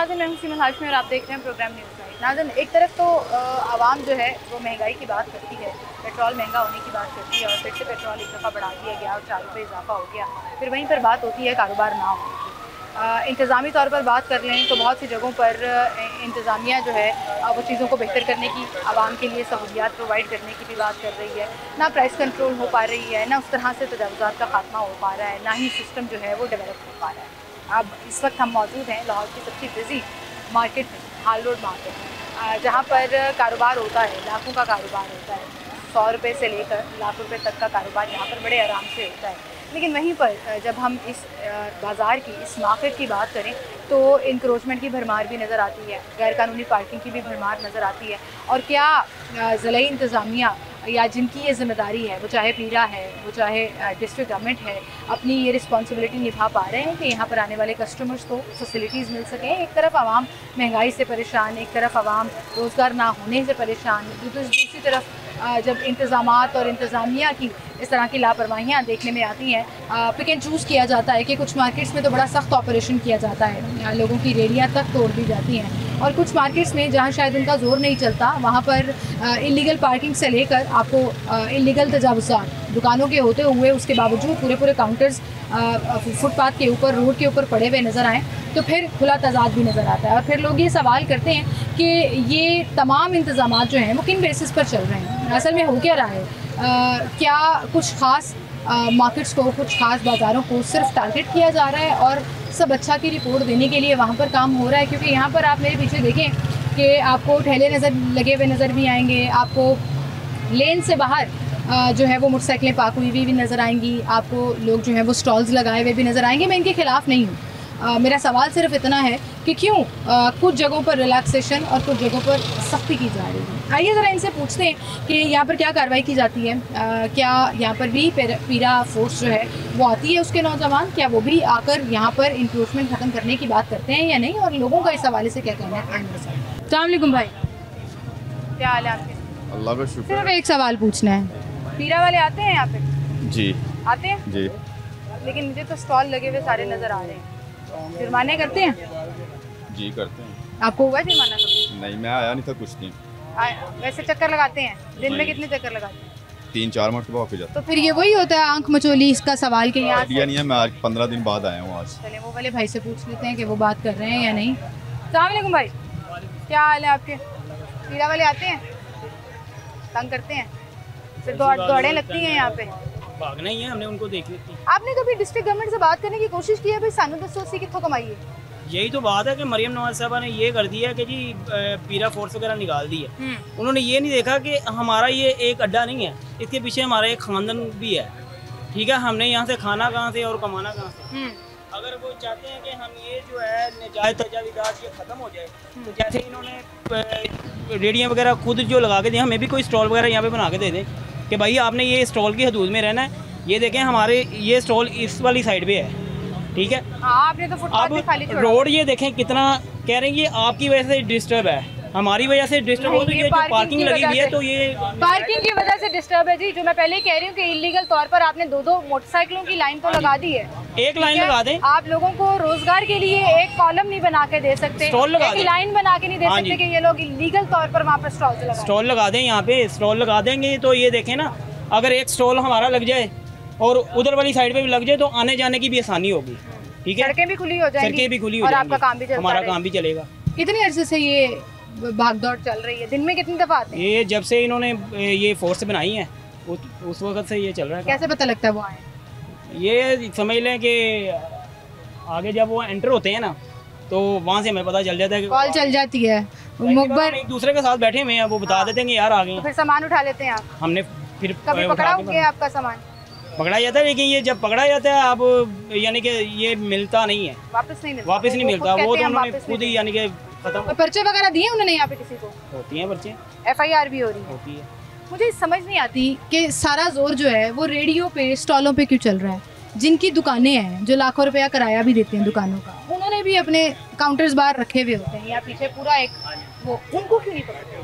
नाज़रीन, मैं हूं सीमा हाशमी और आप देख रहे हैं प्रोग्राम न्यूज़ नाइट। नाज़रीन, एक तरफ तो आवाम जो है वो महंगाई की बात करती है, पेट्रोल महंगा होने की बात करती है और फिर से पेट्रोल एक दफ़ा बढ़ा दिया गया और 4 रुपये इजाफा हो गया। फिर वहीं पर बात होती है कारोबार ना होने की। इंतज़ामी तौर पर बात कर लें तो बहुत सी जगहों पर इंतज़ामिया जो है वो चीज़ों को बेहतर करने की, आवाम के लिए सहूलियात प्रोवाइड करने की भी बात कर रही है। ना प्राइस कंट्रोल हो पा रही है, ना उस तरह से तजावुज़ात का खात्मा हो पा रहा है, ना ही सिस्टम जो है वो डेवलप हो पा रहा है। अब इस वक्त हम मौजूद हैं लाहौर की सबसे बिजी मार्केट में, हाल रोड मार्केट में, जहाँ पर कारोबार होता है, लाखों का कारोबार होता है। 100 रुपये से लेकर लाख रुपए तक का कारोबार यहाँ पर बड़े आराम से होता है। लेकिन वहीं पर जब हम इस बाज़ार की, इस मार्केट की बात करें तो इंक्रोचमेंट की भरमार भी नज़र आती है, गैर कानूनी पार्किंग की भी भरमार नज़र आती है। और क्या ज़िले इंतज़ामिया या जिनकी ये ज़िम्मेदारी है, वो चाहे पीरा है, वो चाहे डिस्ट्रिक्ट गवर्नमेंट है, अपनी ये रिस्पॉन्सिबिलिटी निभा पा रहे हैं कि यहाँ पर आने वाले कस्टमर्स को फैसिलिटीज़ मिल सकें। एक तरफ आवाम महंगाई से परेशान, एक तरफ आवाम रोज़गार ना होने से परेशान, दूसरी तरफ जब इंतज़ामात और इंतज़ामिया की इस तरह की लापरवाहियाँ देखने में आती हैं, पिक एंड चूज़ किया जाता है कि कुछ मार्केट्स में तो बड़ा सख्त ऑपरेशन किया जाता है, लोगों की रेडियाँ तक तोड़ दी जाती हैं, और कुछ मार्केट्स में जहाँ शायद उनका ज़ोर नहीं चलता वहाँ पर इलीगल पार्किंग से लेकर आपको इलीगल तजावुज़ात दुकानों के होते हुए उसके बावजूद पूरे काउंटर्स फुटपाथ के ऊपर, रोड के ऊपर पड़े हुए नज़र आएँ तो फिर खुला तजाद भी नज़र आता है। और फिर लोग ये सवाल करते हैं कि ये तमाम इंतज़ामात जो हैं वो किन बेसिस पर चल रहे हैं, असल में हो क्या रहा है। क्या कुछ ख़ास मार्केट्स को, कुछ ख़ास बाज़ारों को सिर्फ टारगेट किया जा रहा है और सब अच्छा की रिपोर्ट देने के लिए वहाँ पर काम हो रहा है? क्योंकि यहाँ पर आप मेरे पीछे देखें कि आपको ठेले लगे हुए नज़र भी आएंगे, आपको लेन से बाहर जो है वो मोटरसाइकिलें पार्क हुई भी नज़र आएंगी, आपको लोग जो है वो स्टॉल्स लगाए हुए भी नज़र आएंगे। मैं इनके ख़िलाफ़ नहीं हूँ, मेरा सवाल सिर्फ इतना है कि क्यों कुछ जगहों पर रिलैक्सेशन और कुछ जगहों पर सख्ती की जा रही है। आइए ज़रा इनसे पूछते हैं कि यहाँ पर क्या कार्रवाई की जाती है। क्या यहाँ पर भी पीरा फोर्स जो है वो आती है, उसके नौजवान क्या वो भी आकर यहाँ पर इंक्रोचमेंट ख़त्म करने की बात करते हैं या नहीं, और लोगों का इस हवाले से क्या कहना है। अस्सलाम वालेकुम भाई, क्या हाल है आपके? अल्लाह का शुक्र। सिर्फ एक सवाल पूछना है, पीरा वाले आते हैं यहाँ पे? जी आते हैं जी। लेकिन मुझे तो स्टॉल लगे हुए सारे नज़र आ रहे हैं, जुर्माने करते हैं? जी करते हैं। आपको हुआ जुर्माना कभी? नहीं, मैं आया नहीं था, कुछ नहीं। वैसे चक्कर लगाते हैं, दिन में कितने चक्कर लगाते हैं? 3-4 मरतबा होके जाता। तो फिर ये वही होता है आंख मचोली इसका सवाल के यहाँ आइडिया नहीं है, मैं आज 15 दिन बाद आया हूँ आज। चले वो वाले भाई से पूछ लेते हैं कि वो बात कर रहे हैं या नहीं। अस्सलाम वालेकुम भाई, क्या हाल है आपके? पीरा वाले आते हैं, तंग करते हैं, फिर दौड़ें लगती हैं यहाँ पे? भागना ही है हमने उनको देखने की। आपने कभी डिस्ट्रिक्ट गवर्नमेंट से बात करने की कोशिश की है भाई सानू दसो सी कित्थों कमाइए? यही तो बात है कि मरियम नवाज साहबा ने ये कर दिया कि जी पीरा फोर्स वगैरह निकाल दी है। उन्होंने ये नहीं देखा कि हमारा ये एक अड्डा नहीं है, इसके पीछे हमारा एक खानदान भी है। ठीक है, हमने यहाँ से खाना कहाँ से और कमाना कहाँ से? अगर वो चाहते हैं कि हम ये जो है नजायज़ तजावीज़ात ये ख़त्म हो जाए, तो जैसे इन्होंने रेडियाँ वगैरह खुद जो लगा के दें, हमें भी कोई स्टॉल वगैरह यहाँ पे बना के दे दें कि भाई आपने ये स्टॉल की हदूद में रहना है। ये देखें हमारे ये स्टॉल इस वाली साइड पे है, ठीक है। आपने तो फुटपाथ पे खाली छोड़ा। रोड ये देखें कितना, कह रहे हैं ये आपकी वजह से डिस्टर्ब है, हमारी वजह से डिस्टर्ब हो, तो ये जो पार्किंग लगी हुई है तो ये पार्किंग की वजह से डिस्टर्ब है जी। जो मैं पहले कह रही हूँ कि इलीगल तौर पर आपने 2-2 मोटरसाइकिलों की लाइन तो लगा दी है, एक लाइन लगा दें। आप लोगों को रोजगार के लिए एक कॉलम नहीं बना के दे सकते, स्टॉल लगा दें, लाइन बना के नहीं दे सकते कि ये लोग इलीगल तौर पर वहाँ पर स्टॉल लगा दें। यहाँ पे स्टॉल लगा देंगे तो ये देखें ना, अगर एक स्टॉल हमारा लग जाए और उधर वाली साइड पे भी लग जाए तो आने जाने की भी आसानी होगी। ठीक है, सड़कें भी खुली हो जाएंगी, सड़कें भी खुली हो और जाएंगी, आपका काम भी चलता हमारा काम भी चलेगा। कितनी अर्से से ये भागदौड़ चल रही है? दिन में कितनी दफा आते हैं? ये जब से इन्होंने ये फोर्स बनाई है उस वक्त से ये चल रहा है। कैसे पता लगता है वो आए? ये समझ लें कि आगे जब वो एंटर होते हैं ना तो वहाँ से हमें पता चल जाता है, कॉल चल जाती है, मुखबर एक दूसरे के साथ बैठे हुए हैं, वो बता देते हैं कि यार आ गए। तो फिर सामान उठा लेते हैं आप? हमने फिर कभी पकड़ा गया आपका सामान? पकड़ा जाता है, लेकिन ये जब पकड़ा जाता है अब यानी कि ये मिलता नहीं है, वापस नहीं मिलता। वो तो उन्होंने खुद ही यानी कि खत्म। पर्चे वगैरह दिए उन्होंने यहाँ पे किसी को? होती हैं पर्चे, FIR भी हो रही होती है। मुझे समझ नहीं आती कि सारा जोर जो है वो रेडियो पे, स्टॉलों पे क्यों चल रहा है। जिनकी दुकानें हैं, जो लाखों रुपया किराया भी देते हैं दुकानों का, उन्होंने भी अपने काउंटर्स बाहर रखे हुए होते हैं या पीछे पूरा एक वो, उनको क्यों नहीं पकड़ते?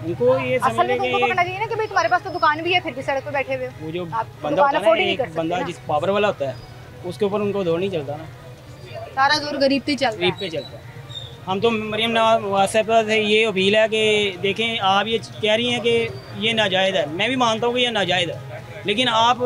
उनको ये असल में उनको पकड़ना चाहिए ना कि भाई तुम्हारे पास तो दुकान भी है, फिर भी सड़क पे बैठे हुए। वो जो बंदा होता है ना, एक बंदा जिस पावर वाला होता है उसके ऊपर उनको दौड़ नहीं चलता ना, सारा जोर गरीब पे चलता है। गरीब पे चलता है। हम तो मरियम नवाज साहिबा से ये अपील है कि देखें, आप ये कह रही हैं कि ये नाजायज़ है, मैं भी मानता हूँ कि ये नाजायज़ है, लेकिन आप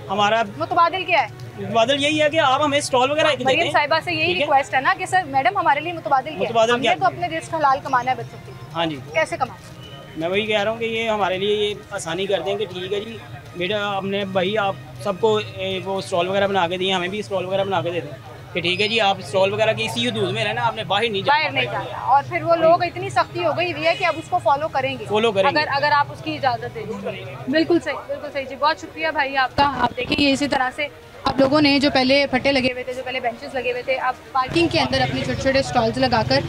हमारा मुतबादिल क्या है? मुतबादिल यही है कि आप हमें स्टॉल वगैरह दे मरियम दें। साहिबा से यही रिक्वेस्ट है ना कि सर मैडम हमारे लिए मुतबादिल क्या है? मुतबादिल हमने क्या तो अपने रिस्क हलाल कमाना है बच्चों के लिए। हाँ जी, कैसे कमाना? मैं वही कह रहा हूँ कि ये हमारे लिए ये आसानी कर दें कि ठीक है जी बेटा, हमने भाई आप सबको वो स्टॉल वगैरह बना के दिए, हमें भी स्टॉल वगैरह बना के दे दें कि ठीक है जी आप स्टॉल वगैरह की इसी हदूद में रहना, आपने बाहर नहीं जाना। और फिर वो लोग इतनी सख्ती हो गई हुई है कि अब उसको फॉलो करेंगे अगर आप उसकी इजाज़त दे दें। बिल्कुल सही जी, बहुत शुक्रिया भाई आपका। आप देखिए इसी तरह से आप लोगों ने जो पहले फट्टे लगे हुए थे, जो पहले बेंचेस लगे हुए थे, अब पार्किंग के अंदर अपने छोटे छोटे स्टॉल्स लगाकर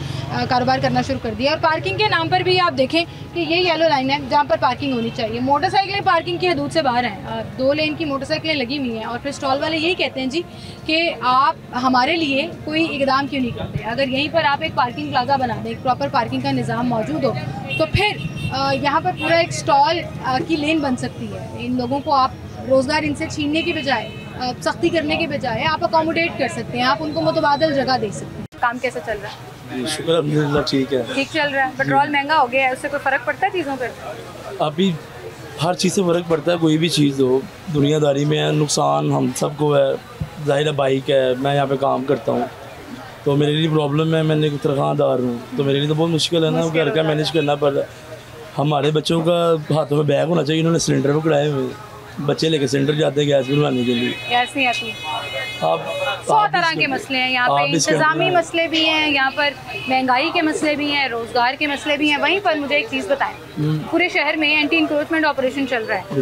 कारोबार करना शुरू कर दिया। और पार्किंग के नाम पर भी आप देखें कि ये येलो लाइन है जहाँ पर पार्किंग होनी चाहिए। मोटरसाइकिलें पार्किंग की हदूद से बाहर हैं, 2 लेन की मोटरसाइकिलें लगी हुई हैं। और फिर स्टॉल वाले यही कहते हैं जी कि आप हमारे लिए कोई इकदाम क्यों नहीं करते? अगर यहीं पर आप एक पार्किंग प्लाजा बना दें, एक प्रॉपर पार्किंग का निज़ाम मौजूद हो, तो फिर यहाँ पर पूरा एक स्टॉल की लेन बन सकती है। इन लोगों को आप रोज़गार इनसे छीनने की बजाय, सख्ती करने के बजाय आप अकोमोडेट कर सकते हैं, आप उनको मुतबादल जगह दे सकते हैं। काम कैसे चल रहा है? शुक्र अल्हम्दुलिल्लाह ठीक है। ठीक चल रहा है। पेट्रोल महंगा हो गया है, उससे कोई फ़र्क पड़ता है चीज़ों पर? अभी हर चीज़ से फ़र्क पड़ता है, कोई भी चीज़ हो दुनियादारी में है, नुकसान हम सबको है। ज़ाहिर है बाइक है, मैं यहाँ पे काम करता हूँ तो मेरे लिए प्रॉब्लम है, मैंने तनख्वाहदार हूँ तो मेरे लिए तो बहुत मुश्किल है ना, घर का मैनेज करना पड़ रहा है। हमारे बच्चों का हाथों में बैग होना चाहिए, इन्होंने सिलेंडर पकड़ाए हुए, बच्चे लेके सिलेंडर जाते हैं गैस बनवाने के लिए। गैस नहीं आती। आप 100 तरह के मसले हैं यहाँ पे, इंतज़ामी मसले भी हैं यहाँ पर, महंगाई के मसले भी हैं, रोज़गार के मसले भी हैं। वहीं पर मुझे एक चीज़ बताएं, पूरे शहर में एंटी इंक्रोचमेंट ऑपरेशन चल रहा है,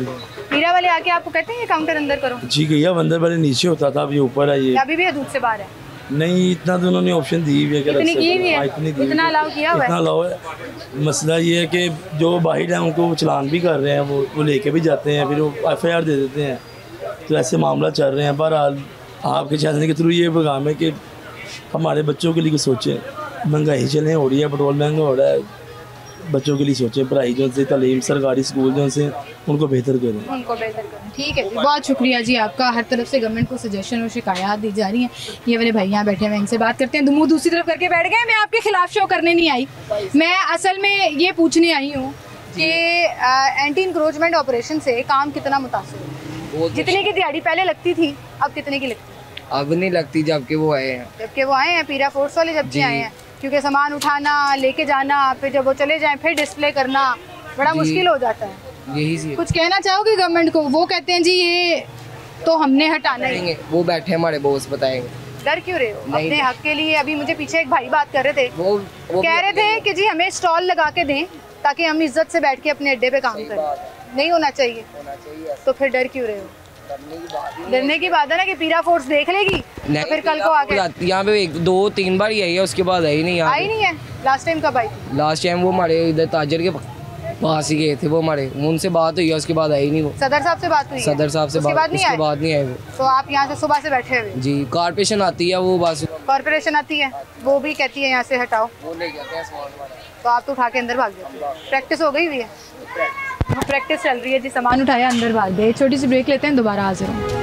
मीरा वाले आके आपको कहते हैं ये काउंटर अंदर करो? जी भैया, अंदर वाले नीचे होता था, अब ये ऊपर है। ये अभी भी हदूद से बाहर है? नहीं, इतना तो उन्होंने ऑप्शन दी हुई है, इतना अलाउ किया हुआ है। इतना अलाउ है। मसला ये है कि जो बाहर है उनको चलान भी कर रहे हैं, वो लेके भी जाते हैं, फिर वो FIR दे देते हैं, तो ऐसे मामला चल रहे हैं। बहरहाल आपके चैनल के थ्रू ये पैगाम है कि हमारे बच्चों के लिए कुछ सोचें। महंगाई चलें हो रही है, पेट्रोल महंगा हो रहा है, बच्चों के लिए सोचें, पढ़ाई जो से तालीम सरकारी स्कूल जो से उनको बेहतर करें। ठीक है जी, बहुत शुक्रिया जी आपका। हर तरफ से गवर्नमेंट को सजेशन और शिकायत दी जा रही हैं। ये वाले भाई यहाँ बैठे हुए, इनसे बात करते हैं। मुँह दूसरी तरफ करके बैठ गए। मैं आपके खिलाफ शो करने नहीं आई, मैं असल में ये पूछने आई हूँ कि एंटी इंक्रोचमेंट ऑपरेशन से काम कितना मुतासर है? जितने की दिहाड़ी पहले लगती थी अब कितने की लगती है? अब नहीं लगती जबकि वो आए हैं पीरा फोर्स वाले जब आए हैं, क्योंकि सामान उठाना, लेके जाना, फिर जब वो चले जाएं फिर डिस्प्ले करना बड़ा मुश्किल हो जाता है। यही सी कुछ कहना चाहोगे गवर्नमेंट को? वो कहते हैं जी ये तो हमने हटाना ही। वो बैठे हमारे बॉस बताएंगे। डर क्यों रहे हो अपने हक के लिए? अभी मुझे पीछे एक भाई बात कर रहे थे, वो कह रहे थे कि जी हमें स्टॉल लगा के दें ताकि हम इज्जत से बैठ के अपने अड्डे पे काम करें। नहीं होना चाहिए तो फिर डर क्यों रहे हो? डरने की बात है ना कि पीरा फोर्स देख लेगी तो फिर कल को आके यहाँ पे 1-2-3 बार ही आई है, उसके बाद आई नहीं। आई नहीं है। लास्ट टाइम कब आई? लास्ट टाइम वो हमारे इधर ताजर के पास ही गए थे, वो हमारे उनसे बात हुई है, उसके बाद आई नहीं। वो सदर साहब से बात हुई? सदर साहब से बात, उसके बाद नहीं आए वो। तो आप यहाँ से सुबह से बैठे हुए? जी, कॉर्पोरेशन आती है, वो बस कॉर्पोरेशन आती है, वो भी कहती है यहाँ से हटाओ, वो ले जाते हैं सामान, तो आप तो उठा के अंदर भाग जाते हो। प्रैक्टिस हो गई हुई है? प्रैक्टिस चल रही है जी, सामान उठाया अंदर भाग गए। छोटी सी ब्रेक लेते हैं, दोबारा हाजिर हूँ।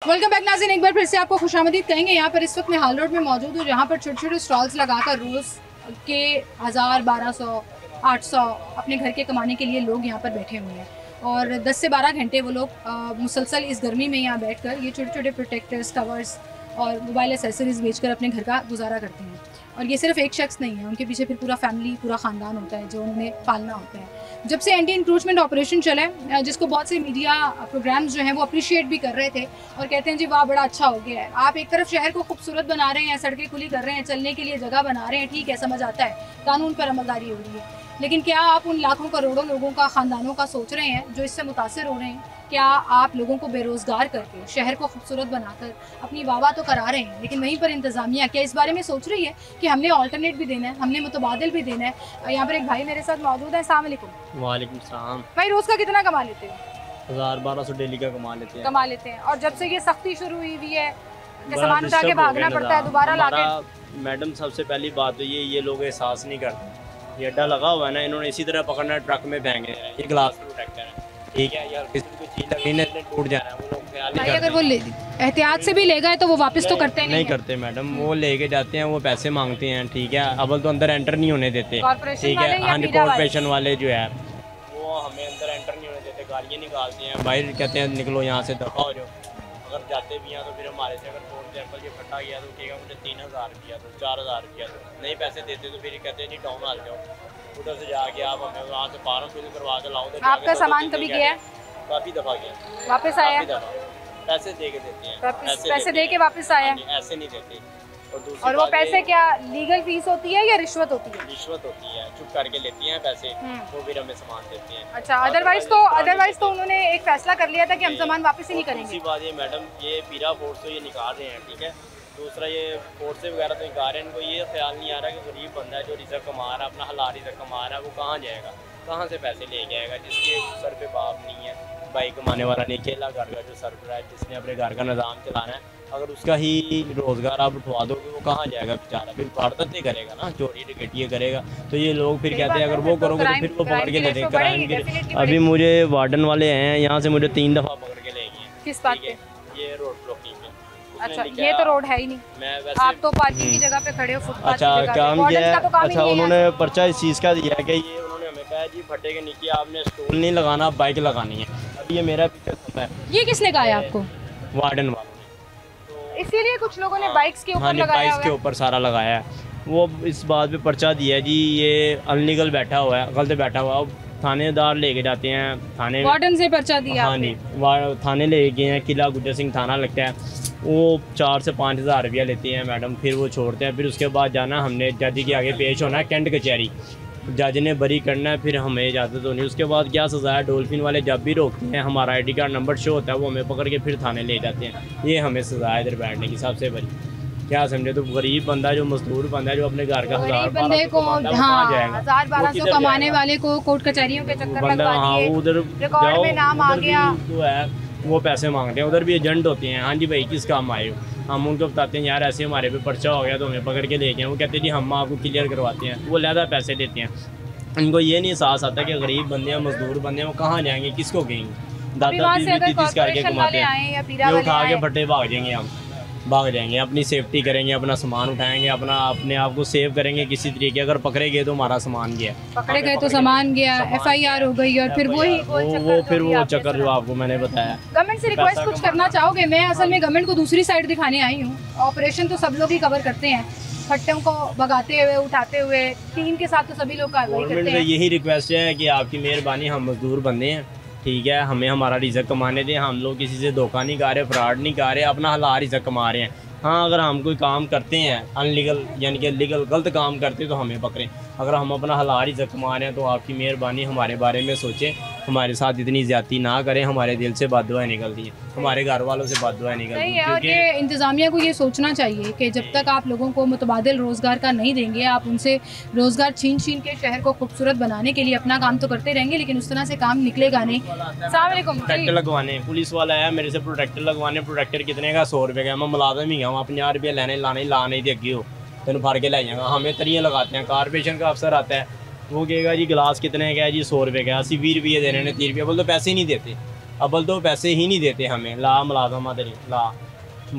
वेलकम बैक नाज़रीन, एक बार फिर से आपको खुशामदीद कहेंगे। यहाँ पर इस वक्त मैं हाल रोड में मौजूद हूँ, जहाँ पर छोटे छोटे स्टॉल्स लगाकर रोज़ के 1000, 1200, 800 अपने घर के कमाने के लिए लोग यहाँ पर बैठे हुए हैं। और 10 से 12 घंटे वो लोग मुसलसल इस गर्मी में यहाँ बैठकर ये छोटे छोटे प्रोटेक्टर्स, कवर्स और मोबाइल एसेसरीज़ बेचकर अपने घर का गुजारा करते हैं। और ये सिर्फ एक शख्स नहीं है, उनके पीछे फिर पूरा फैमिली, पूरा ख़ानदान होता है जो उन्हें पालना होता है। जब से एंटी इंक्रोचमेंट ऑपरेशन चला है, जिसको बहुत से मीडिया प्रोग्राम्स जो हैं वो अप्रिशिएट भी कर रहे थे और कहते हैं जी वाह बड़ा अच्छा हो गया है। आप एक तरफ शहर को खूबसूरत बना रहे हैं, सड़कें खुली कर रहे हैं, चलने के लिए जगह बना रहे हैं, ठीक है, समझ आता है, कानून पर अमलदारी हो रही है, लेकिन क्या आप उन लाखों करोड़ों लोगों का, ख़ानदानों का सोच रहे हैं जो इससे मुतासर हो रहे हैं? क्या आप लोगों को बेरोज़गार करके शहर को खूबसूरत बनाकर अपनी वाह तो करा रहे हैं, लेकिन वहीं पर इंतज़ामिया क्या इस बारे में सोच रही है कि हमने ऑल्टरनेट भी देना है, हमने मुतबादिल भी देना है? यहाँ पर एक भाई मेरे साथ मौजूद है। अस्सलाम वालेकुम। वालेकुम सलाम। भाई रोज़ का कितना कमा लेते हो? 1000-1200 डेली का कमा लेते हैं। और जब से ये सख्ती शुरू हुई हुई है कि सामान उठा के भागना पड़ता है, दोबारा लाके, मैडम सबसे पहली बात तो ये लोग एहसास नहीं करते। ये अड्डा लगा हुआ है ना, इन्होंने इसी तरह पकड़ना, ट्रक में फेंके, ये ग्लास प्रोटेक्टर है, ठीक है, या किसी को चीज लगनी है इसने टूट जाना है, वो लोग ख्याल नहीं भाई अगर करते। वो एहतियात से भी ले गए तो वो वापस तो करते नहीं करते मैडम, वो लेके जाते हैं, वो पैसे मांगते हैं, ठीक है, अव्वल तो अंदर एंटर नहीं होने देते, कॉर्पोरेशन ठीक वाले है, या हाँ मीडिया वाले? कॉर्पोरेशन वाले जो है वो हमें अंदर एंटर नहीं होने देते, गालियाँ निकालते हैं, बाहर कहते हैं निकलो यहाँ से, दफा हो जाओ। अगर जाते भी हैं तो फिर हमारे से अगर फॉर एग्जाम्पल ये फटा गया तो कहेगा मुझे 3000 रुपया दो, 4000 रुपया दो, नहीं पैसे देते तो फिर कहते हैं नहीं टाउन आ जाओ, उधर से जाके आप हमें वहाँ से फार्म फिल करवा के लाओ। आपका सामान कभी गया है? काफ़ी दफ़ा गया, वापस आया? काफ़ी दफ़ा पैसे दे के देते हैं, पैसे दे के वापस आया? ऐसे नहीं देते। और वो पैसे क्या लीगल फीस होती है या रिश्वत होती है? रिश्वत होती है, चुप करके लेती हैं पैसे, वो फिर हमें सामान देते हैं। अच्छा, अदरवाइज तो उन्होंने एक फैसला कर लिया था कि हम सामान वापस ही नहीं करेंगे। दूसरी बात ये मैडम, ये पीरा फोर्स तो ये निकाल रहे हैं, ठीक है, दूसरा ये फोर्स वगैरह तो निकाल रहे हैं, इनको ये ख्याल नहीं आ रहा कि गरीब बंदा है जो रिजर्व कमा रहा है, अपना हलाल रिजर्व कमा रहा है, वो कहाँ जाएगा, कहाँ से पैसे लेके आएगा, जिसके सर पे बाप नहीं है, भाई कमाने वाला नहीं, अकेला घर का जो सरबराह है, जिसने अपने घर का निज़ाम चलाना है, अगर उसका ही रोज़गार आप उठवा दोगे वो कहाँ जाएगा बेचारा, फिर वारदातें करेगा ना, चोरी डकैती करेगा। तो ये लोग फिर कहते हैं अगर वो करोगे तो फिर वो पकड़ के ले देंगे, क्राइम के। अभी मुझे वार्डन वाले हैं यहाँ से मुझे 3 दफ़ा पकड़ के ले गए। किस बात पे? ये रोड ब्लॉकिंग पे। अच्छा, ये तो रोड है ही नहीं, मैं वैसे आप तो पार्किंग की जगह पे खड़े हो, फुटपाथ अच्छा की जगह पे। काम वार्डन किया का है, तो काम ही अच्छा नहीं है उन्होंने यहाँ। पर्चा इस चीज़ का दिया है कि ये उन्होंने हमें कहा जी फटे के नीचे आपने स्टूल नहीं लगाना, बाइक लगानी है। अब ये मेरा पीछे खंबा है, ये किसने कहा है आपको? वार्डन वालों ने, इसीलिए कुछ लोगों ने बाइक्स के हाँ ऊपर जी, लगाया बाइक्स हुआ के है। ऊपर सारा लगाया है। वो इस बात पे पर्चा दिया है जी ये अनलीगल बैठा हुआ है, गलत बैठा हुआ है। अब थानेदार लेके जाते हैं थाने, वार्डन से पर्चा दिया हाँ आपने? जी, थाने ले गए हैं, किला गुजर सिंह थाना लगता है, वो 4 से 5 हज़ार रुपया लेते हैं मैडम, फिर वो छोड़ते हैं। फिर उसके बाद जाना हमने जज के आगे पेश होना है, कैंट कचहरी, जज ने बरी करना है, फिर हमें इजाज़त होनी। उसके बाद क्या सज़ा है, डॉल्फिन वाले जब भी रोकते हैं, हमारा ID कार्ड नंबर शो होता है, वो हमें पकड़ के फिर थाने ले जाते हैं। ये हमें सज़ा है इधर बैठने की सबसे बड़ी। क्या समझे, तो गरीब बंदा जो मजदूर बंदा है जो अपने घर का गरीब बंदे को, हाँ, 1000-1200 कमाने वाले को कोर्ट कचहरियों के चक्कर बंदा, लगवा हाँ, दिए, उधर रिकॉर्ड में नाम आ उधर भी गया। जो है वो पैसे मांगते हैं, उधर भी एजेंट होते हैं, हाँ जी भाई किस काम आए हो, हम उनको बताते हैं यार ऐसे हमारे पे पर्चा हो गया तो हमें पकड़ के ले गए। वो कहते हैं जी हम आपको क्लियर करवाते हैं, वो ज़्यादा पैसे देते हैं। इनको ये नहीं एहसास आता कि गरीब बंदे हैं, मजदूर बंदे हैं, वो कहाँ जाएंगे, किसको कहेंगे। दादा भी तीस करके कमाते हैं, ये उठा के फटे भाग जाएंगे, हम भाग जाएंगे, अपनी सेफ्टी करेंगे, अपना सामान उठाएंगे, अपने आप को सेव करेंगे किसी तरीके। अगर पकड़े गए तो हमारा सामान गया, पकड़े गए तो सामान गया, FIR हो गई, और फिर वही फिर वो चक्कर जो आपको मैंने बताया। गवर्नमेंट से रिक्वेस्ट कुछ करना चाहोगे? मैं असल में गवर्नमेंट को दूसरी साइड दिखाने आई हूँ। ऑपरेशन तो सब लोग ही कवर करते हैं, फट्टों को भगाते हुए, उठाते हुए, टीम के साथ तो सभी लोग कार्रवाई गवर्नमेंट करते से हैं। यही रिक्वेस्ट है कि आपकी मेहरबानी, हम मजदूर बंदे हैं, ठीक है, हमें हमारा रिजक कमाने दें, हम लोग किसी से धोखा नहीं खा रहे, फ्रॉड नहीं खा रहे, अपना हलाल रिजक कमा रहे हैं। हाँ, अगर हम कोई काम करते हैं अनलीगल यानी कि लीगल गलत काम करते हैं तो हमें पकड़ें। अगर हम अपना हलाल रिजक कमा रहे हैं तो आपकी मेहरबानी हमारे बारे में सोचें, हमारे साथ इतनी ज़्यादती ना करें। हमारे दिल से बददुआएं निकलती हैं, हमारे घर वालों से बददुआएं निकलती सही हैं, है, और ये इंतज़ामिया को ये सोचना चाहिए कि जब तक आप लोगों को मुतबादिल रोज़गार का नहीं देंगे, आप उनसे रोज़गार छीन के शहर को खूबसूरत बनाने के लिए अपना काम तो करते रहेंगे, लेकिन उस तरह से काम निकलेगा नहीं। अस्सलाम वालेकुम। प्रोटेक्टर लगवाने, पुलिस वाला आया मेरे से प्रोटेक्टर लगवाने, प्रोटेक्टर कितने का, 100 रुपये का। मैं मुलाजम ही हूँ, 50 रुपये लेने लाने ला नहीं दे अगे हो, तेन फड़ के लै जाएगा। हमें तरियाँ लगाते हैं, कारपोरेशन का अफसर आता है, वो कहेगा जी गिलास कितने का है जी, 100 रुपये का। 20 रुपये दे रहे हैं, 30 रुपये, बोल तो पैसे ही नहीं देते, अबल तो पैसे ही नहीं देते हमें। ला मुलाजमा तेरी ला,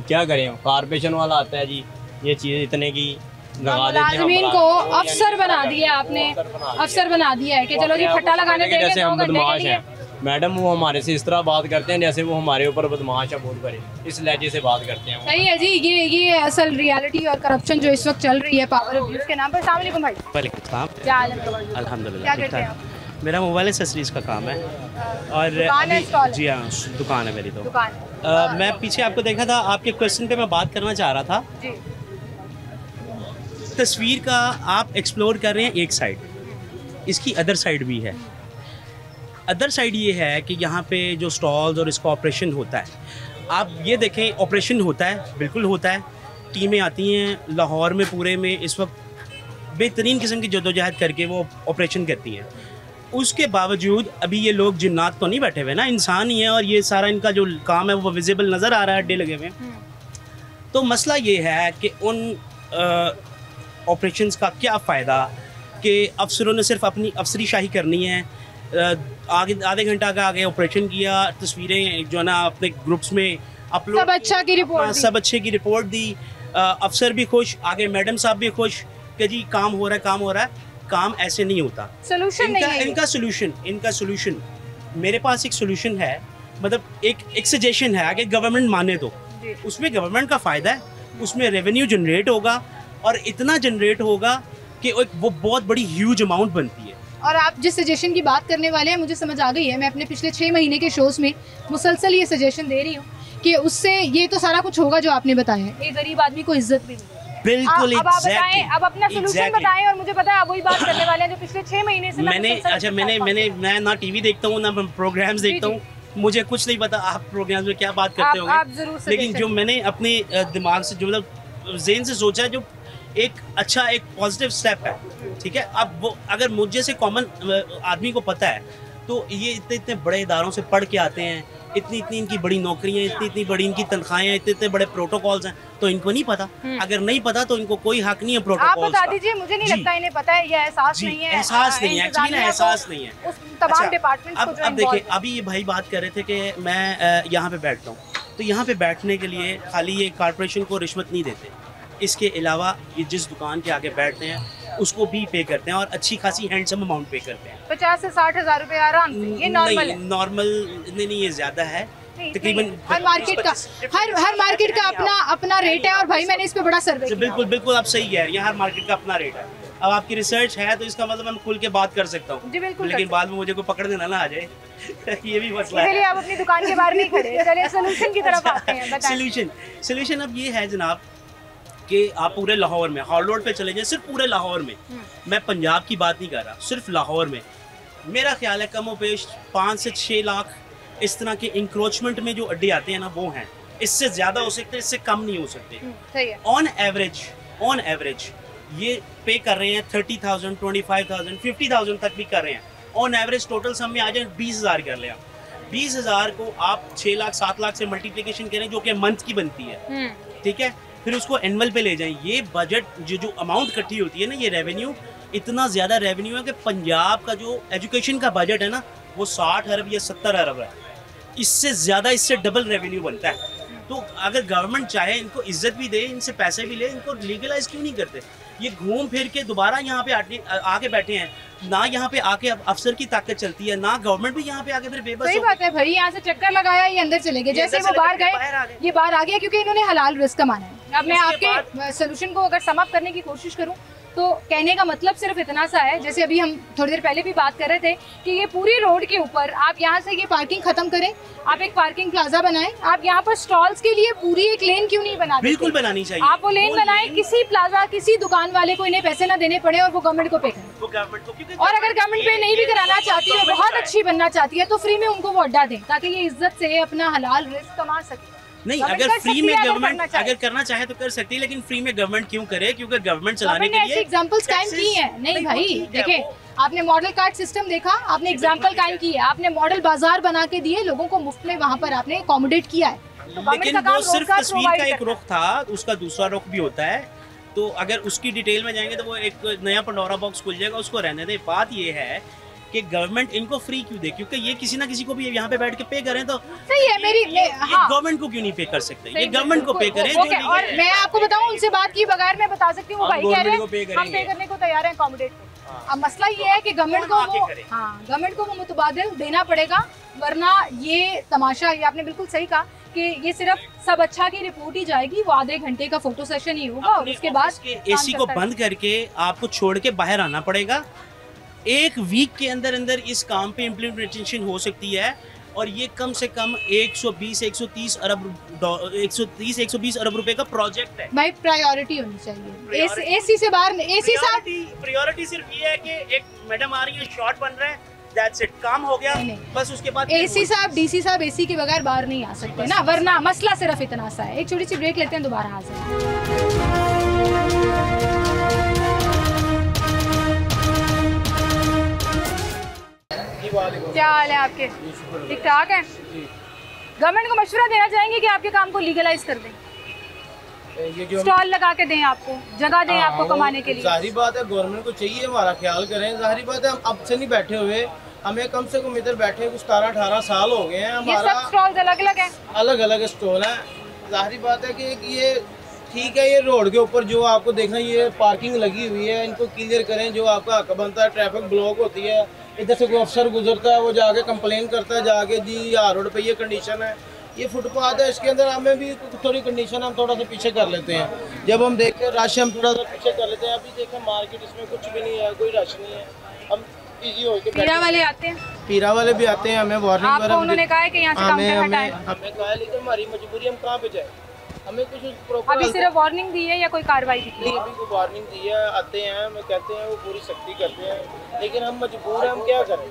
क्या करें। कारपोरेशन वाला आता है जी, ये चीज़ इतने की लगा देते हैं। मुलाजिमीन को अफसर बना दिया आपने, अफसर बना दिया है कि चलो जी फट्टा लगाने देंगे जैसे 2 हम घंटे के बदमाश लिए। हैं मैडम, वो हमारे से इस तरह बात करते हैं जैसे वो हमारे ऊपर बदमाश है, बोल करे इस लहजे से बात करते हैं वो। सही है जी, ये असल रियलिटी और करप्शन जो इस वक्त चल रही है पावर अब्यूज के नाम पर। अस्सलाम वालेकुम भाई। वालेकुम, क्या हाल है? अल्हम्दुलिल्लाह क्या ठीक करते हैं ठाक। मेरा मोबाइल एक्सेसरीज का काम है और दुकान है, स्टॉल है? जी हाँ, दुकान है मेरी तो। दुकान मैं पीछे आपको देखा था, आपके क्वेश्चन पे मैं बात करना चाह रहा था। जी, तस्वीर का आप एक्सप्लोर कर रहे हैं एक साइड, इसकी अदर साइड भी है। अदर साइड ये है कि यहाँ पे जो स्टॉल्स और इसका ऑपरेशन होता है, आप ये देखें, ऑपरेशन होता है, बिल्कुल होता है। टीमें आती हैं लाहौर में, पूरे में इस वक्त बेहतरीन किस्म की जद्दोजहद करके वो ऑपरेशन करती हैं। उसके बावजूद अभी ये लोग जिन्नात तो नहीं बैठे हुए ना, इंसान ही है, और ये सारा इनका जो काम है वो विजिबल नज़र आ रहा है, अड्डे लगे हुए। तो मसला ये है कि उन ऑपरेशंस का क्या फ़ायदा कि अफसरों ने सिर्फ अपनी अफसरी शाही करनी है, आगे आधे घंटा का आगे ऑपरेशन किया, तस्वीरें जो है ना अपने ग्रुप्स में अपलोड, सब अच्छा की रिपोर्ट दी। सब अच्छे की रिपोर्ट दी। अफसर भी खुश, आगे मैडम साहब भी खुश कि जी काम हो रहा है, काम हो रहा है। काम ऐसे नहीं होता। सोल्यूशन नहीं है। इनका सोल्यूशन मेरे पास एक सोल्यूशन है, मतलब एक सजेशन है, आगे गवर्नमेंट माने तो उसमें गवर्नमेंट का फ़ायदा है, उसमें रेवेन्यू जनरेट होगा और इतना जनरेट होगा कि वो बहुत बड़ी ह्यूज अमाउंट बनती है। और आप जिस सजेशन की बात करने वाले हैं मुझे समझ आ गई है। मैं अपने पिछले 6 महीने के शोज़ में मुसलसल ये सजेशन दे रही हूँ कि उससे ये तो सारा कुछ होगा जो आपने बताया है, एक गरीब आदमी को इज्जत भी मिलेगी। बिल्कुल। अब आप बताएं, अब अपना सोल्यूशन बताएं। और मुझे पता है आप वही बात करने वाले हैं जो पिछले 6 महीने से मैं ना टीवी देखता हूँ ना प्रोग्राम्स देखता हूँ, मुझे कुछ नहीं पता आप प्रोग्राम्स में क्या बात करते होंगे, लेकिन जो मैंने अपने दिमाग से जो मतलब ज़हन से सोचा, जो एक अच्छा एक पॉजिटिव स्टेप है, ठीक है। अब वो अगर मुझे से कॉमन आदमी को पता है तो ये इतने बड़े इदारों से पढ़ के आते हैं, इतनी इनकी बड़ी नौकरियां, इतनी बड़ी इनकी तनख्वाहें, इतने बड़े प्रोटोकॉल्स हैं, तो इनको नहीं पता। अगर नहीं पता तो इनको कोई हक नहीं है प्रोटोकॉल्स का। आप बता दीजिए, मुझे नहीं लगता इन्हें पता है, ये एहसास नहीं है। एहसास नहीं है एक्चुअली ना, एहसास नहीं है उस तमाम डिपार्टमेंट्स को जो अब देखिए, अभी ये भाई बात कर रहे थे कि मैं यहाँ पे बैठता हूँ, तो यहाँ पे बैठने के लिए खाली ये कॉर्पोरेशन को रिश्वत नहीं देते, इसके अलावा ये जिस दुकान के आगे बैठते हैं उसको भी पे करते हैं और अच्छी खासी हैंडसम अमाउंट पे करते हैं। 50 से 60 हज़ार रुपए आराम से, ये नॉर्मल है। नॉर्मल नहीं, ये ज्यादा है तकरीबन। हर मार्केट का अपना रेट है। और भाई मैंने इस पे बड़ा सर्वे किया। बिल्कुल आप सही कह रहे हैं, यहाँ हर मार्केट का अपना रेट है। अब आपकी रिसर्च है तो इसका मतलब मैं खुल के बात कर सकता हूँ, लेकिन बाद में मुझे कोई पकड़ देना ना आ जाए ये भी मसला है। आप अपनी दुकान के बाहर नहीं खड़े, चलिए सोल्यूशन की तरफ आते हैं। सोल्यूशन अब ये है जनाब कि आप पूरे लाहौर में हॉल रोड पे चले जाएं, सिर्फ पूरे लाहौर में, मैं पंजाब की बात नहीं कर रहा, सिर्फ लाहौर में मेरा ख्याल है कम पेश 5 से 6 लाख इस तरह के इंक्रोचमेंट में जो अड्डे आते हैं ना, वो हैं। इससे ज़्यादा हो सकते, इससे कम नहीं हो सकते। ऑन एवरेज ये पे कर रहे हैं 30,000, 25,000, 50,000 तक भी कर रहे हैं ऑन एवरेज। टोटल सम में आ जाए 20,000 कर लिया, 20,000 को आप 6 लाख 7 लाख से मल्टीप्लिकेशन करें, जो कि मंथ की बनती है, ठीक है। फिर उसको एनुअल पे ले जाएं। ये बजट जो अमाउंट इकट्ठी होती है ना, ये रेवेन्यू, इतना ज़्यादा रेवेन्यू है कि पंजाब का जो एजुकेशन का बजट है ना, वो 60 अरब या 70 अरब है। इससे ज़्यादा, इससे डबल रेवेन्यू बनता है। तो अगर गवर्नमेंट चाहे इनको इज्जत भी दे, इनसे पैसे भी ले, इनको लीगलाइज क्यों नहीं करते? ये घूम फिर के दोबारा यहाँ पे आके बैठे हैं ना, यहाँ पे आके अफसर की ताकत चलती है ना, गवर्नमेंट भी यहाँ पे आके फिर बेबस। सही बात है भाई, यहाँ से चक्कर लगाया, ये अंदर चले गए, जैसे वो बाहर गए ये बाहर आ गया, क्योंकि इन्होंने हलाल रिस्क कमाना है। अब मैं आपके सोल्यूशन को अगर सम अप करने की कोशिश करूँ तो कहने का मतलब सिर्फ इतना सा है, जैसे अभी हम थोड़ी देर पहले भी बात कर रहे थे कि ये पूरी रोड के ऊपर आप यहाँ से ये पार्किंग खत्म करें, आप एक पार्किंग प्लाजा बनाएं, आप यहाँ पर स्टॉल्स के लिए पूरी एक लेन क्यों नहीं बनाते? बिल्कुल बनानी चाहिए। आप वो लेन बनाएं, किसी प्लाजा, किसी दुकान वाले को इन्हें पैसे ना देने पड़े और वो गवर्नमेंट को पे करें। और अगर गवर्नमेंट पे नहीं भी कराना चाहती है, बहुत अच्छी बनना चाहती है, तो फ्री में उनको वो अड्डा दें ताकि ये इज्जत से अपना हलाल रिस्क कमा सके। नहीं, अगर फ्री में गवर्नमेंट अगर करना चाहे तो कर सकती है, लेकिन फ्री में गवर्नमेंट क्यों करे? क्योंकि गवर्नमेंट चलाने के लिए एग्जांपल्स कायम की हैं। नहीं भाई देखें, आपने मॉडल कार्ड सिस्टम देखा, आपने एग्जांपल कायम की है, आपने मॉडल बाजार बना के दिए, लोगों को मुफ्त में वहाँ पर आपने अकोमोडेट किया है। लेकिन वो सिर्फ तस्वीर का एक रुख था, उसका दूसरा रुख भी होता है। तो अगर उसकी डिटेल में जाएंगे तो वो एक नया पंडोरा बॉक्स खुल जाएगा, उसको रहने दें। बात ये है कि गवर्नमेंट इनको फ्री क्यों दे? क्योंकि ये किसी ना किसी को भी यहाँ पे बैठ के पे करें तो सही है। गवर्नमेंट को क्यों नहीं पे कर सकते? ये गवर्नमेंट को पे करें। और मैं आपको बताऊं, उनसे बात की बगैर मैं बता सकती हूँ, भाई कह रहे हैं हम पे करने को तैयार हैं अकोमोडेट को। अब मसला ये है कि गवर्नमेंट को वो मुतबादिल देना पड़ेगा, वरना ये तमाशा, ये आपने बिल्कुल सही कहा कि ये सिर्फ सब अच्छा की रिपोर्ट ही जाएगी, वो आधे घंटे का फोटो सेशन ही होगा और उसके बाद एसी को बंद करके आपको छोड़ के बाहर आना पड़ेगा। 1 वीक के अंदर इस काम पे इम्प्लीमेंटेशन हो सकती है और ये कम से कम 120 अरब रुपए का प्रोजेक्ट है। भाई प्रायोरिटी होनी चाहिए। एसी से बाहर, एसी साहब प्रायोरिटी सिर्फ ये है कि एक मैडम आ रही है, शॉट बन रहा है, दैट्स इट, काम हो गया। बस उसके बाद एसी साहब, डीसी साहब एसी के बगैर बाहर नहीं आ सकते ना, वरना मसला सिर्फ इतना सा है। एक छोटी सी ब्रेक लेते हैं, दोबारा हाजिर। क्या हाल है आपके? ठीक ठाक है। गवर्नमेंट को मशवरा देना चाहेंगे कि आपके काम को लीगलाइज कर दें, स्टॉल लगा के दें, आपको जगह दें आपको कमाने के लिए। जाहिर बात है गवर्नमेंट को चाहिए हमारा ख्याल करें। जाहिर बात है हम अब से नहीं बैठे हुए, हमें कम से कम इधर बैठे कुछ 17-18 साल हो गए हैं। ये सब स्टॉल्स अलग अलग हैं? अलग अलग स्टॉल हैं। जाहिर बात है कि ये ठीक है, ये रोड के ऊपर जो आपको देखना, ये पार्किंग लगी हुई है, इनको क्लियर करें। जो आपका हक बनता है, ट्रैफिक ब्लॉक होती है, इधर से कोई अफसर गुजरता है, वो जाके कंप्लेन करता है जाके, जी यहाँ रोड पे ये कंडीशन है, ये फुटपाथ है, इसके अंदर हमें भी थोड़ी कंडीशन हम थोड़ा सा पीछे कर लेते हैं। जब हम देखते हैं रश, हम थोड़ा सा पीछे कर लेते हैं। अभी देखें मार्केट, इसमें कुछ भी नहीं है, कोई रश नहीं है, हम इजी हो के पीरा वाले आते हैं? पीरा वाले भी आते हैं, हमें वार्निंग आपको उन्होंने कहा है कि यहाँ से काउंटर हटाएं? हमें कहा है, लेकिन हमारी मजबूरी, हम कहाँ पे जाए, हमें कुछ प्रॉपर। अभी सिर्फ वार्निंग दी है या कोई कार्रवाई की? नहीं, अभी कोई वार्निंग दी है, आते हैं, हमें कहते हैं, वो पूरी सख्ती करते हैं, लेकिन हम मजबूर हैं, हम क्या करें।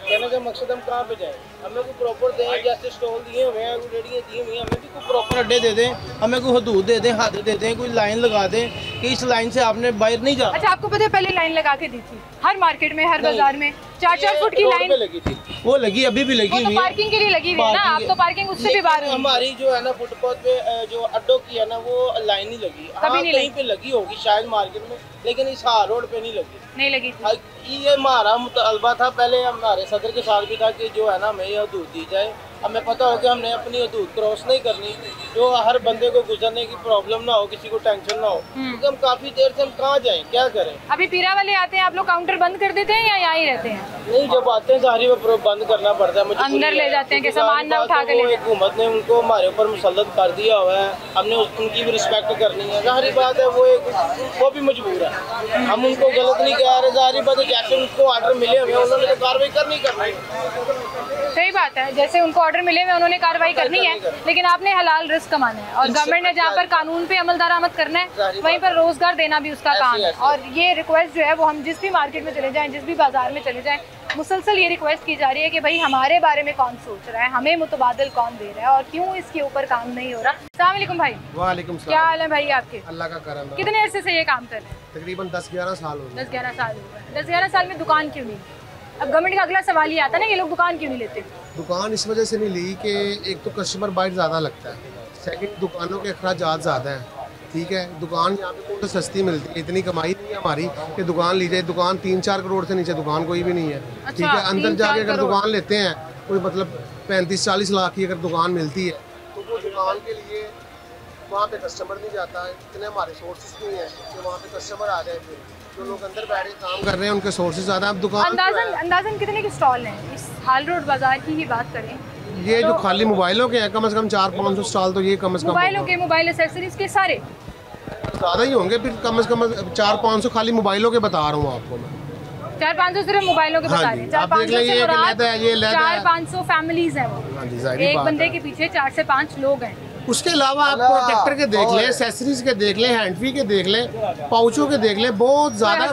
कहने का मकसद हम कहाँ पे जाएं, हमें कोई प्रॉपर दें, जैसे स्टॉल दिए हुए हैं, रेडियाँ दी हुई हैं, हमें भी कोई प्रॉपर अड्डे दे दें, हमें कोई हदूद दे दें, हद दे दें, कोई लाइन लगा दें कि इस लाइन से आपने बाहर नहीं जाना। अच्छा, आपको पता है पहले लाइन लगा के दी थी हर मार्केट में, हर बाजार में 4-4 फुट की लाइन लगी थी, वो लगी, अभी भी लगी हुई है, पार्किंग के लिए लगी हुई है ना। आप तो पार्किंग उससे भी बाहर है। हमारी जो है ना फुटपाथ पे जो अड्डों की है ना, वो लाइन नहीं लगी। कभी नहीं कहीं पे लगी होगी शायद मार्केट में, लेकिन इस हार रोड पे नहीं लगी थी। ये हमारा मुतालबा था पहले, हमारे सदर के साथ भी था कि जो है ना हमें ये हदूद दी जाए। हमें पता हो कि हमने अपनी हदूद क्रॉस नहीं करनी, जो हर बंदे को गुजरने की प्रॉब्लम ना हो, किसी को टेंशन ना हो। क्योंकि हम काफी देर से हम कहाँ जाएं, क्या करें। अभी पीरा वाले आते हैं, आप लोग काउंटर बंद कर देते हैं या यहाँ ही रहते हैं? नहीं, जब आते हैं सारी में बंद करना पड़ता है, अंदर ले जाते हैं कि सामान ना उठा के ले। हुकूमत ने उनको हमारे ऊपर मुसल्लत कर दिया हुआ है, हमने उनकी भी रिस्पेक्ट करनी है। जाहिर बात है वो भी मजबूर है, हम उनको गलत नहीं कह रहे। जाहिर बात है जैसे उनको ऑर्डर मिले हुए उन्होंने तो कार्रवाई करनी। सही बात है, जैसे उनको ऑर्डर मिले हुए उन्होंने कार्रवाई करनी है, लेकिन आपने हलाल रिस्क कमाना है और गवर्नमेंट ने जहाँ पर कानून पे अमल दरामद करना है, वहीं पर रोजगार देना भी उसका काम है। और ये रिक्वेस्ट जो है वो हम जिस भी मार्केट में चले जाएं, जिस भी बाजार में चले जाएं, मुसलसल ये रिक्वेस्ट की जा रही है कि भाई हमारे बारे में कौन सोच रहा है, हमें मुतबादल कौन दे रहा है और क्यों इसके ऊपर काम नहीं हो रहा। अस्सलाम वालेकुम भाई। वालेकुम सलाम। क्या हाल है भाई आपके? अल्लाह का करम है। कितने अरसे से ये काम कर रहे हैं? तकरीबन 10-11 साल हो गए। 10-11 साल हो गए। 10-11 साल में दुकान क्यों नहीं? अब गवर्नमेंट का अगला सवाल ये आता है ना, ये लोग दुकान क्यों नहीं लेते? दुकान इस वजह से नहीं ली कि एक तो कस्टमर बाइट ज़्यादा लगता है, सेकंड दुकानों के अखराजात ज़्यादा हैं। ठीक है, दुकान यहाँ पे तो सस्ती मिलती है, इतनी कमाई नहीं है हमारी कि दुकान ली जाए। दुकान 3-4 करोड़ से नीचे दुकान कोई भी नहीं है। ठीक है, अंदर जाके अगर दुकान लेते हैं कोई मतलब 35-40 लाख की अगर दुकान मिलती है तो वो दुकान के लिए वहाँ पे कस्टमर नहीं जाता। इतने हमारे सोर्सेज नहीं है कि वहाँ पे कस्टमर आ जाए। फिर जो लोग अंदर बैठे काम कर रहे हैं उनके सोर्सेज ज़्यादा। अब दुकान अंदाजन कितने के स्टॉल हैं इस हाल रोड बाजार की ही बात करें? ये जो खाली मोबाइलों के हैं कम से कम 400-500 स्टॉल तो ये कम से कम मोबाइलों के, मोबाइल एक्सेसरीज के सारे ज़्यादा ही होंगे। फिर कम से कम 400-500 खाली मोबाइलों के बता रहा हूँ आपको मैं। 400-500 सिर्फ मोबाइलों के बता रहे हैं। 400-500 से मुराद 400-500 फैमिलीज हैं वो। एक बंदे के पीछे 4 से 5 लोग हैं। उसके अलावा आप प्रोटेक्टर के देख लें, एक्सेसरीज के देख लें, हैंडफ्री के देख लें, पाउचों के देख लें, बहुत ज्यादा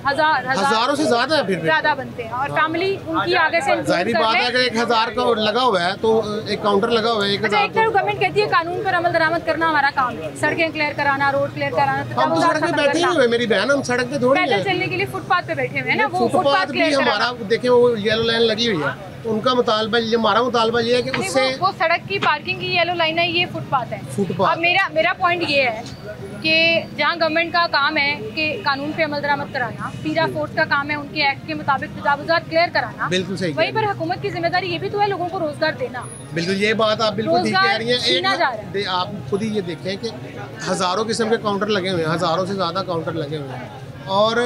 हजारों से ज्यादा है। फिर ज्यादा बनते हैं और फैमिली उनकी आगे से जाहिर बात है अगर 1000 का लगा हुआ है तो एक काउंटर लगा हुआ है 1000। एक तरफ गवर्नमेंट कहती है कानून पर अमल दरामद करना हमारा काम है, सड़कें क्लियर कराना, रोड क्लियर कराना। हम तो सड़क पे बैठे हुए मेरी बहन, हम सड़क पे थोड़ी पैदल चलने के लिए फुटपाथ पे बैठे हुए हैं ना, वो फुटपाथ भी हमारा देखें वो येलो लाइन लगी हुई है, उनका मुतालबा ये, हमारा मुतालबा ये है कि उससे वो सड़क की पार्किंग की येलो लाइन है, ये फुटपाथ है। अब मेरा पॉइंट ये है कि जहाँ गवर्नमेंट का काम है कि कानून पे अमल दरामद कराना, पीरा फोर्स का काम है उनके एक्ट के मुताबिक तजावुज़ात क्लियर कराना, बिल्कुल सही। वहीं पर हुकूमत की जिम्मेदारी ये भी तो है लोगों को रोजगार देना। बिल्कुल ये बात आप बिल्कुल ठीक कह रही हैं। आप खुद ही ये देखें कि हज़ारों किस्म के काउंटर लगे हुए हैं, हज़ारों से ज़्यादा काउंटर लगे हुए हैं और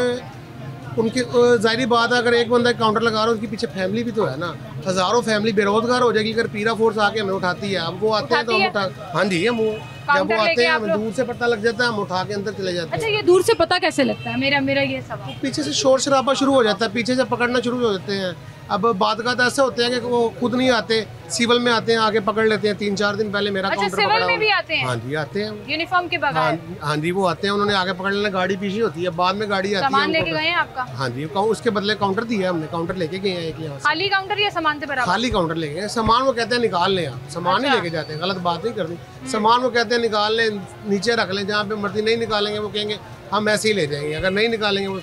उनकी ज़ाहिर बात है अगर एक बंदा काउंटर लगा रहा है उसके पीछे फैमिली भी तो है ना। हज़ारों फैमिली बेरोजगार हो जाएगी अगर पीरा फोर्स आके हमें उठाती है। अब वो आते हैं तो हम उठा, हाँ जी, हम जब वो आते हैं हमें दूर से पता लग जाता है, हम उठा के अंदर चले जाते हैं। अच्छा, ये दूर से पता कैसे लगता है? मेरा ये सवाल। पीछे से शोर शराबा शुरू हो जाता है, पीछे से पकड़ना शुरू हो जाते हैं। अब बात का ऐसे होते हैं कि वो खुद नहीं आते, सिविल में आते हैं, आगे पकड़ लेते हैं। 3-4 दिन पहले मेरा काउंटर सिविल में भी आते हैं? हाँ जी आते हैं, यूनिफॉर्म के बगैर। हाँ जी वो आते हैं, उन्होंने आगे पकड़ लेना, गाड़ी पीछे होती है, बाद में गाड़ी आती है। सामान लेके गए हैं आपका? हाँ जी, उसके बदले काउंटर दिया हमने, काउंटर लेके गए हैं एक यहाँ से। खाली काउंटर या सामान से बराबर? खाली काउंटर लेके गए, सामान वो कहते हैं निकाल लें आप, सामान नहीं लेके जाते हैं, गलत बात नहीं करनी। सामान वो कहते हैं निकाल लें, नीचे रख लें, जहाँ पे मर्जी। नहीं निकालेंगे वो कहेंगे हम ऐसे ही ले जाएंगे, अगर नहीं निकालेंगे वो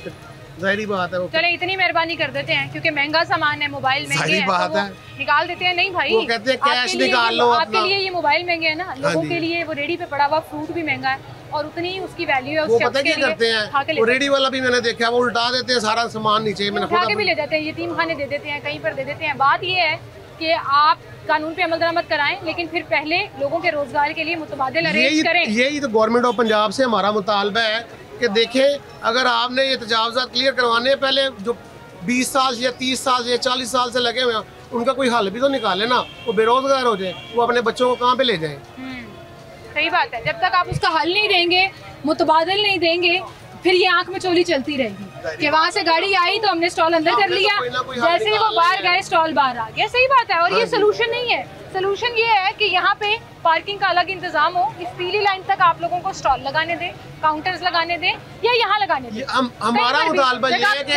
जाहिर बात है वो चले इतनी मेहरबानी कर देते हैं क्योंकि महंगा सामान है, मोबाइल महंगे हैं, बात है निकाल देते हैं। नहीं भाई, वो कहते हैं कैश निकाल लो। आपके लिए ये मोबाइल महंगे है ना, लोगों के लिए वो रेडी पे पड़ा हुआ फ्रूट भी महंगा है, और उतनी ही उसकी वैल्यू है वो उस पता शख्स क्या के लिए। करते हैं, वो रेडी वाला भी मैंने देखा है, वो उल्टा देते हैं सारा सामान नीचे। मैंने उठा के भी ले जाते हैं, यतीम खाने दे देते हैं, कहीं पर दे देते हैं। बात ये है कि आप कानून पे अमल दरामद कराएं, लेकिन फिर पहले लोगों के रोजगार के लिए मुतबादिल अरेंज करें। यही तो गवर्नमेंट ऑफ पंजाब से हमारा मुतालबा है कि देखें, अगर आपने ये तजावजात क्लियर करवाने हैं, पहले जो 20 साल या 30 साल या 40 साल से लगे हुए हैं उनका कोई हल भी तो निकाले ना। वो बेरोजगार हो जाए, वो अपने बच्चों को कहाँ पे ले जाएं? सही बात है। जब तक आप उसका हल नहीं देंगे, मुतबादिल नहीं देंगे, फिर ये आंख में चोली चलती रहेगी कि वहाँ से गाड़ी आई तो हमने स्टॉल अंदर कर लिया, जैसे ही वो बाहर गए स्टॉल बाहर आ गया। सही बात है, और ये सोल्यूशन नहीं है। सोल्यूशन ये है कि यहाँ पे पार्किंग का अलग इंतजाम हो, इस पीली लाइन तक आप लोगों को स्टॉल लगाने दें, काउंटर्स लगाने दें, या यहाँ लगाने दें। हमारा मुतालबा ये है कि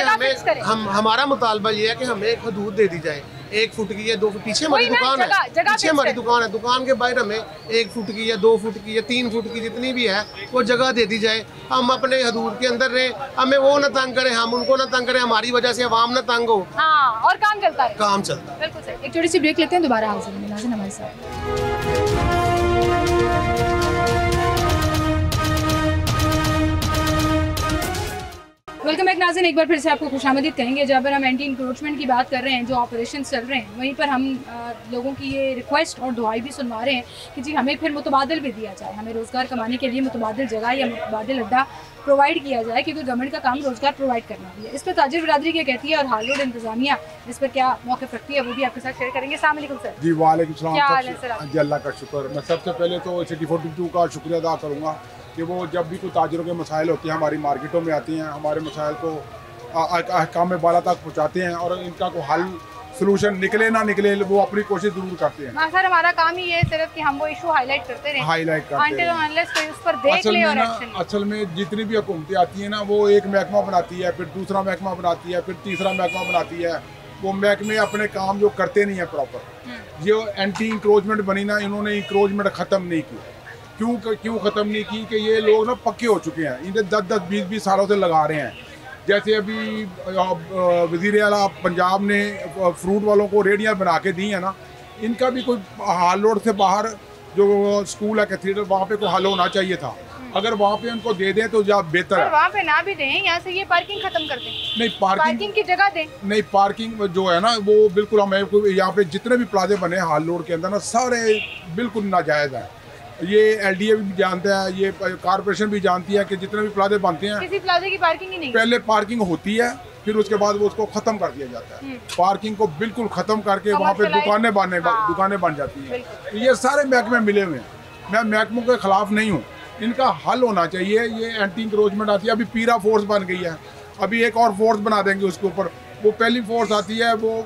हमारा मुतालबा ये है कि हमें एक हदूद दे दी जाए, 1 फुट की या 2 फुट। पीछे हमारी दुकान है, पीछे हमारी दुकान है, दुकान के बाहर हमें 1 फुट की या 2 फुट की या 3 फुट की जितनी भी है वो जगह दे दी जाए। हम अपने हदूद के अंदर रहें, हमें वो ना तंग करें, हम उनको ना तंग करें, हमारी वजह से अवाम ना तंग हो। हाँ, और काम चलता है, काम चलता है। बिल्कुल सही। एक छोटी सी ब्रेक लेते हैं, दोबारा हाजिर होंगे नाज़रीन हमारे साथ। वेलकम बैक नाज़रीन, एक बार फिर से आपको खुशामदीद कहेंगे। जहाँ पर हम एंटी इंक्रोचमेंट की बात कर रहे हैं, जो ऑपरेशन चल रहे हैं, वहीं पर हम लोगों की ये रिक्वेस्ट और दुआई भी सुनवा रहे हैं कि जी हमें फिर मुतबादिल भी दिया जाए, हमें रोज़गार कमाने के लिए मुतबादिल जगह या मुतबादिल अड्डा प्रोवाइड किया जाए, क्योंकि गवर्नमेंट का काम रोज़गार प्रोवाइड करना भी है। इस पर ताजिर बिरादरी क्या कहती है और हाल रोड इंतजामिया इस पर क्या मौक़िफ़ रखती है, वो भी आपके साथ शेयर करेंगे। अस्सलाम वालेकुम सर। जी वालेकुम सलाम। क्या हाल है सर? जी अल्लाह का शुक्र। मैं सबसे पहले तो सिटी 42 का शुक्रिया अदा करूँगा कि वो जब भी कोई ताजिरों के मसाइल होते हैं हमारी मार्केटों में आती हैं, हमारे मसाइल को अहकाम में बाला तक पहुँचाते हैं और इनका कोई हल सोल्यूशन निकले ना निकले वो अपनी कोशिश जरूर करते हैं। सर हमारा काम ही है सिर्फ कि हम वो इशू हाईलाइट करते रहे, हाईलाइट करते हैं। कोई उस पर देख ले और एक्शन ले। असल में जितनी भी हुकूमतें आती हैं ना, वो एक महकमा बनाती है, फिर दूसरा महकमा बनाती है, फिर तीसरा महकमा बनाती है। वो महकमे अपने काम जो करते नहीं है प्रॉपर। जो एंटी इंक्रोचमेंट बनी ना, इन्होंने इंक्रोचमेंट ख़त्म नहीं की। क्यों ख़त्म नहीं की कि ये लोग ना पक्के हो चुके हैं, इन्हें 10-10, 20-20 सालों से लगा रहे हैं। जैसे अभी वज़ीर आला पंजाब ने फ्रूट वालों को रेडियाँ बना के दी हैं ना, इनका भी कोई हाल रोड से बाहर जो स्कूल है कैथीड्रल, वहाँ पे कोई हल होना चाहिए था। अगर वहाँ पे उनको दे दें तो ज़्यादा बेहतर है। वहाँ पे ना भी दें, यहाँ से ये पार्किंग खत्म कर दें। नहीं, पार्किंग की जगह दें। नहीं, पार्किंग जो है ना वो बिल्कुल, हमें यहाँ पे जितने भी प्लाजे बने हाल रोड के अंदर ना, सारे बिल्कुल नाजायज़ है। ये LDA भी जानता है, ये कारपोरेशन भी जानती है कि जितने भी प्लाजे बनते हैं किसी प्लाजे की पार्किंग ही नहीं, पहले पार्किंग होती है, फिर उसके बाद वो उसको ख़त्म कर दिया जाता है। पार्किंग को बिल्कुल ख़त्म करके वहाँ पे दुकानें बन जाती हैं। तो ये सारे महकमे मिले हुए हैं। मैं महकमों के ख़िलाफ़ नहीं हूँ, इनका हल होना चाहिए। ये एंटी इंक्रोचमेंट आती है, अभी पीरा फोर्स बन गई है, अभी एक और फोर्स बना देंगे उसके ऊपर। वो पहली फोर्स आती है, वो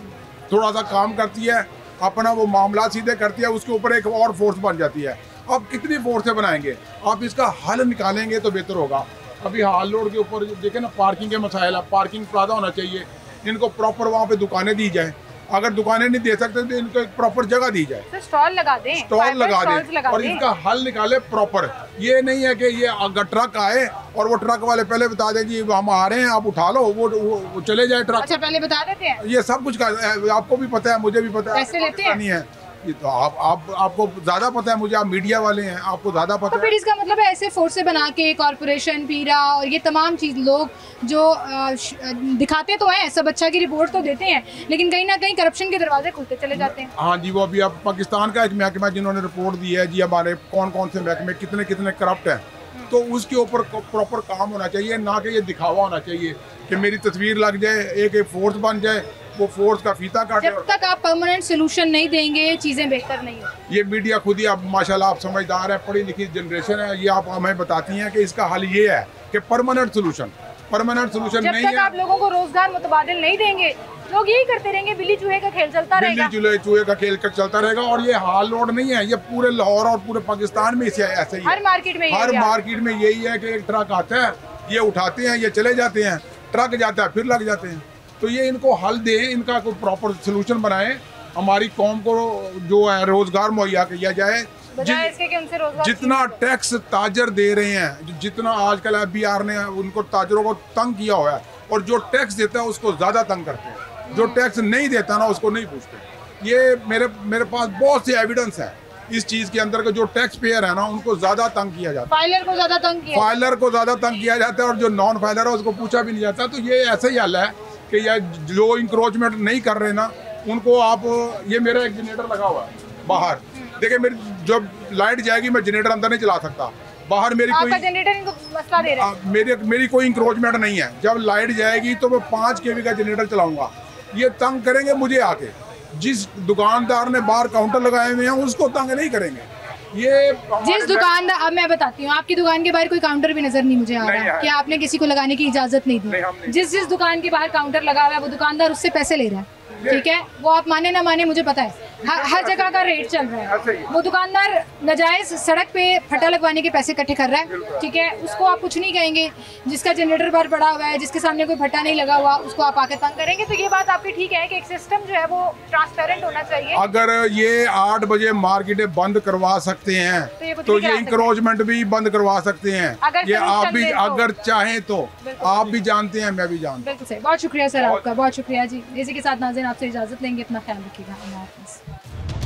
थोड़ा सा काम करती है, अपना वो मामला सीधे करती है, उसके ऊपर एक और फोर्स बन जाती है। आप कितनी फोर्सें बनाएंगे? आप इसका हल निकालेंगे तो बेहतर होगा। अभी हाल रोड के ऊपर देखें ना, पार्किंग के मसाइल है, पार्किंग प्लाजा होना चाहिए, इनको प्रॉपर वहाँ पे दुकानें दी जाए। अगर दुकानें नहीं दे सकते तो इनको एक प्रॉपर जगह दी जाए, तो स्टॉल लगा दें, स्टॉल लगा दें और इनका हल निकाले प्रॉपर। ये नहीं है कि ये अगर ट्रक आए और वो ट्रक वाले पहले बता दें कि हम आ रहे हैं, आप उठा लो, वो चले जाए ट्रक। अच्छा, पहले बता देते हैं। ये सब कुछ आपको भी पता है, मुझे भी पता है, पैसे लेते हैं नहीं है ये तो आपको ज़्यादा पता है, मुझे, आप मीडिया वाले हैं, आपको ज़्यादा पता तो फिर इसका मतलब है ऐसे फोर्सें बना के कॉर्पोरेशन, पीरा और ये तमाम चीज़ लोग जो दिखाते तो हैं, सब अच्छा की रिपोर्ट तो देते हैं, लेकिन कहीं ना कहीं करप्शन के दरवाजे खुलते चले जाते हैं। हाँ जी, वो अभी अब पाकिस्तान का एक महकमा जिन्होंने रिपोर्ट दी है जी, हमारे कौन कौन से महकमे कितने कितने करप्ट हैं, तो उसके ऊपर प्रॉपर काम होना चाहिए, ना कि ये दिखावा होना चाहिए कि मेरी तस्वीर लग जाए, एक फोर्स बन जाए, वो फोर्स का फीता काटे। जब तक आप परमानेंट सोल्यूशन नहीं देंगे, चीज़ें बेहतर नहीं होती। ये मीडिया खुद ही, आप माशाल्लाह आप समझदार है, पढ़ी लिखी जनरेशन है, ये आप हमें बताती हैं कि इसका हल ये है कि परमानेंट सोल्यूशन नहीं है। जब तक आप लोगों को रोजगार मुतबादिल नहीं देंगे, लोग यही करते रहेंगे, बिल्ली चूहे का खेल चलता रहेगा। बिल्ली चूहे का खेल चलता रहेगा। और ये हाल रोड नहीं है, ये पूरे लाहौर और पूरे पाकिस्तान में ऐसे ही हर मार्केट में यही है कि एक ट्रक आता है, ये उठाते हैं, ये चले जाते हैं, ट्रक जाता है, फिर लग जाते हैं। तो ये इनको हल दें, इनका कोई प्रॉपर सोल्यूशन बनाएं, हमारी कौम को जो है रोजगार मुहैया किया जाए। जितना टैक्स ताजर दे रहे हैं, जितना आजकल FBR ने उनको ताजरों को तंग किया हुआ है, और जो टैक्स देता है उसको ज़्यादा तंग करते हैं, जो टैक्स नहीं देता ना उसको नहीं पूछते। ये मेरे पास बहुत से एविडेंस हैं इस चीज के अंदर का जो टैक्स पेयर है ना उनको ज्यादा तंग किया जाता है, फाइलर को ज्यादा तंग किया, फाइलर को ज्यादा तंग किया जाता है और जो नॉन फाइलर है उसको पूछा भी नहीं जाता। तो ये ऐसा ही हाल है कि ये जो इंक्रोचमेंट नहीं कर रहे ना उनको आप, ये मेरा एक जनरेटर लगा हुआ है बाहर, देखिए मेरी जब लाइट जाएगी मैं जनरेटर अंदर नहीं चला सकता, बाहर मेरी कोई जनरेटर इनको मसला दे रहा है। मेरी कोई इंक्रोचमेंट नहीं है। जब लाइट जाएगी तो मैं 5 kV का जनरेटर चलाऊंगा। ये तंग करेंगे मुझे आके, जिस दुकानदार ने बाहर काउंटर लगाए हुए हैं उसको तंग नहीं करेंगे। ये जिस दुकानदार, अब मैं बताती हूँ, आपकी दुकान के बाहर कोई काउंटर भी नजर नहीं मुझे आ रहा है कि आपने किसी को लगाने की इजाजत नहीं दी। जिस दुकान के बाहर काउंटर लगा हुआ है वो दुकानदार उससे पैसे ले रहा है, ठीक है, वो आप माने ना माने मुझे पता है, हर जगह का रेट चल रहा है। वो दुकानदार नाजायज सड़क पे फटा लगवाने के पैसे इकट्ठे कर रहा है, ठीक है, उसको आप कुछ नहीं कहेंगे। जिसका जनरेटर बाहर पड़ा हुआ है, जिसके सामने कोई फटा नहीं लगा हुआ, उसको आप आके तंग करेंगे। तो ये बात आपकी ठीक है कि एक सिस्टम जो है वो ट्रांसपेरेंट होना चाहिए। अगर ये 8 बजे मार्केटें बंद करवा सकते हैं तो ये इंक्रोचमेंट भी बंद करवा सकते हैं। ये आप भी अगर चाहें तो, आप भी जानते हैं, मैं भी जानता हूँ। बहुत शुक्रिया सर आपका, बहुत शुक्रिया जी। इसी के साथ नाज़रीन आपसे इजाज़त लेंगे, अपना ख्याल रखिएगा। अल्लाह हाफ़िज़।